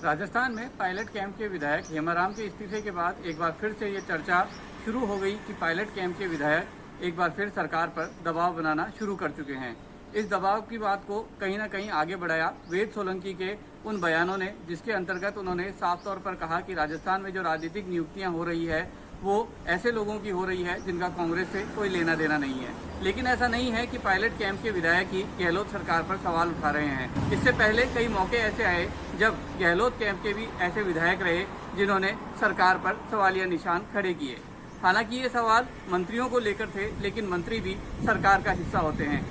राजस्थान में pilot camp के विधायक हेमाराम के इस्तीफे के बाद एक बार फिर से ये चर्चा शुरू हो गई कि पायलट कैंप के विधायक एक बार फिर सरकार पर दबाव बनाना शुरू कर चुके हैं। इस दबाव की बात को कहीं ना कहीं आगे बढ़ाया वेद सोलंकी के उन बयानों ने, जिसके अंतर्गत उन्होंने साफ तौर पर कहा कि राजस्थान में जो राजनीतिक नियुक्तियां हो रही है वो ऐसे लोगों की हो रही है जिनका कांग्रेस से कोई लेना देना नहीं है। लेकिन ऐसा नहीं है कि पायलट कैंप के विधायक ही गहलोत सरकार पर सवाल उठा रहे हैं। इससे पहले कई मौके ऐसे आए जब गहलोत कैंप के भी ऐसे विधायक रहे जिन्होंने सरकार पर सवालिया निशान खड़े किए। हालांकि ये सवाल मंत्रियों को लेकर थे, लेकिन मंत्री भी सरकार का हिस्सा होते हैं।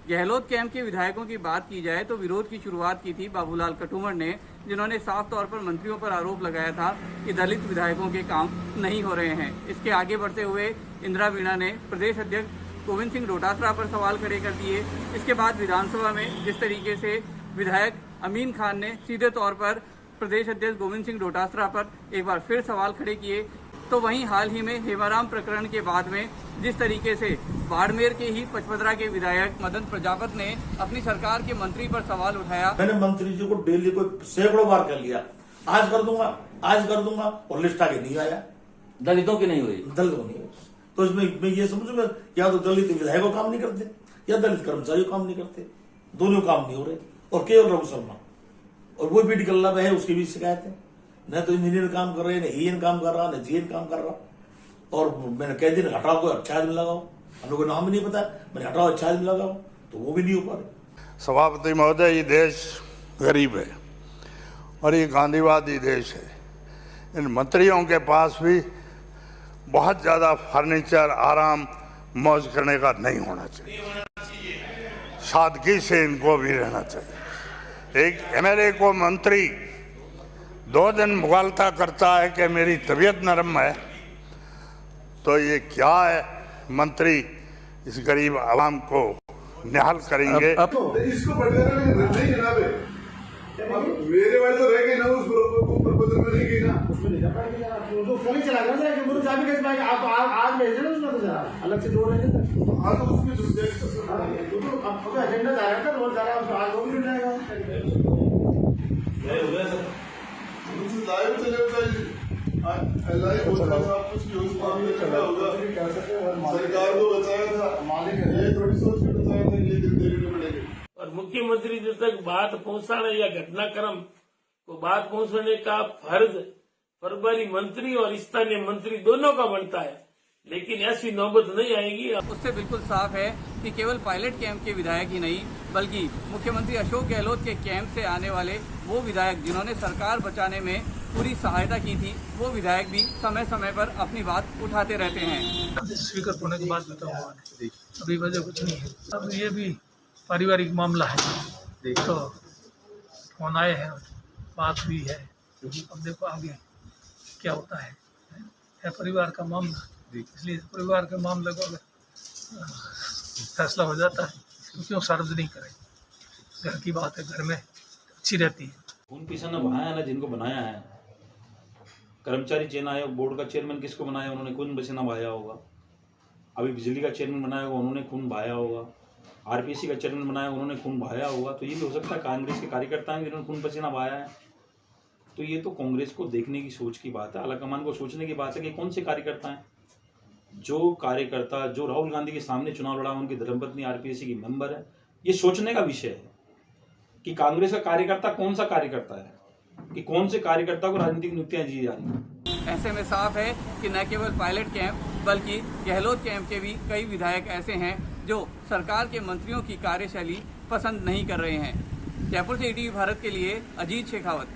गहलोत कैंप के विधायकों की बात की जाए तो विरोध की शुरुआत की थी बाबूलाल कटुमर ने, जिन्होंने साफ तौर पर मंत्रियों पर आरोप लगाया था कि दलित विधायकों के काम नहीं हो रहे हैं। इसके आगे बढ़ते हुए इंदिरा वीणा ने प्रदेश अध्यक्ष गोविंद सिंह डोटासरा पर सवाल खड़े कर दिए। इसके बाद विधानसभा में जिस तरीके से विधायक अमीन खान ने सीधे तौर पर प्रदेश अध्यक्ष गोविंद सिंह डोटासरा पर एक बार फिर सवाल खड़े किए, तो वहीं हाल ही में हेमाराम प्रकरण के बाद में जिस तरीके से बाड़मेर के ही पचपदरा के विधायक मदन प्रजापत ने अपनी सरकार के मंत्री पर सवाल उठाया। मैंने मंत्री जी को डेली को सैकड़ों बार कर लिया, आज कर दूंगा, आज कर दूंगा, और लिस्ट आगे नहीं आया। दलितों की नहीं हुई, दलितों नहीं हुई। तो इसमें मैं ये समझूंगा या तो दलित विधायकों काम नहीं करते या दलित कर्मचारी काम नहीं करते, दोनों काम नहीं हो रहे। और केवल रघु शर्मा और वो बीडी कल्ला है, उसकी भी शिकायत है। न तो इंजीनियर काम कर रहे, न ईएन काम कर रहा, न जीएन काम कर रहा। और मैंने कह दिया हटाओ, कोई अच्छा आदमी लगाओ, हम लोग को नाम भी नहीं पता, मैंने हटाओ अच्छा आदमी लगाओ, तो वो भी नहीं हो पा रहे। सभापति महोदय, ये देश गरीब है और ये गांधीवादी देश है। इन मंत्रियों के पास भी बहुत ज़्यादा फर्नीचर, आराम, मौज करने का नहीं होना चाहिए। सादगी से इनको भी रहना चाहिए। एक एमएलए को मंत्री 2 दिन मुगालता करता है कि मेरी तबीयत नरम है, तो ये क्या है? मंत्री इस गरीब आवाम को निहाल करेंगे। इसको नहीं ना बे, मेरे वाले तो रह गए ना, उस प्रपोजल में नहीं गई ना, तो फोन ही चला गया कि मुझे चाबी कैसे पाएंगे आप? आज भेज देना उसमें कुछ अलग से जोड़ रहे थे। हाँ तो उसमें जो तो एजेंडा जा रहा था, रोज जा रहा है, आज वो भी मिल जाएगा। लाइव चले लाइव होता था, कुछ चला होगा, सरकार को बचाया था, मालिक ये थोड़ी सोच के बचाया था, ये दिन देखने पड़ेगा। और मुख्यमंत्री जब तक बात पहुंचाने या घटनाक्रम को बात पहुंचाने का फर्ज प्रभारी मंत्री और स्थानीय मंत्री दोनों का बनता है, लेकिन ऐसी नौबत नहीं आएगी। उससे बिल्कुल साफ है कि केवल पायलट कैंप के विधायक ही नहीं, बल्कि मुख्यमंत्री अशोक गहलोत के कैंप से आने वाले वो विधायक जिन्होंने सरकार बचाने में पूरी सहायता की थी, वो विधायक भी समय समय पर अपनी बात उठाते रहते हैं। स्पीकर होने के बाद बताऊंगा, अभी वजह कुछ नहीं है। अब ये भी पारिवारिक मामला है, तो फोन आए हैं, बात हुई है, अब देखो आगे क्या होता है परिवार का मामला, इसलिए परिवार के मामले को अगर फैसला हो जाता है तो क्यों सार्वजनिक करें? घर की बात है, घर में अच्छी रहती है। खून पसीना बहाया है ना जिनको बनाया है। कर्मचारी चयन आयोग बोर्ड का चेयरमैन किसको बनाया? उन्होंने खून पसीना बहाया होगा। अभी बिजली का चेयरमैन बनाया होगा, उन्होंने खून बहाया होगा। आरपीसी का चेयरमैन बनाया, उन्होंने खून बहाया होगा। तो ये भी हो सकता है कांग्रेस के कार्यकर्ता हैं जिन्होंने खून पसीना बहाया है। तो ये तो कांग्रेस को देखने की सोच की बात है, आलाकमान को सोचने की बात है कि कौन से कार्यकर्ता हैं। जो कार्यकर्ता जो राहुल गांधी के सामने चुनाव लड़ा, उनकी धर्मपत्नी आरपीसी की मेंबर है। ये सोचने का विषय है कि कांग्रेस का कार्यकर्ता कौन सा कार्यकर्ता है, कि कौन से कार्यकर्ता को राजनीतिक नियुक्तियां दी जा रही हैं। ऐसे में साफ है कि न केवल पायलट कैंप बल्कि गहलोत कैंप के भी कई विधायक ऐसे हैं जो सरकार के मंत्रियों की कार्यशैली पसंद नहीं कर रहे हैं। जयपुर से ईटीवी भारत के लिए अजीत शेखावत।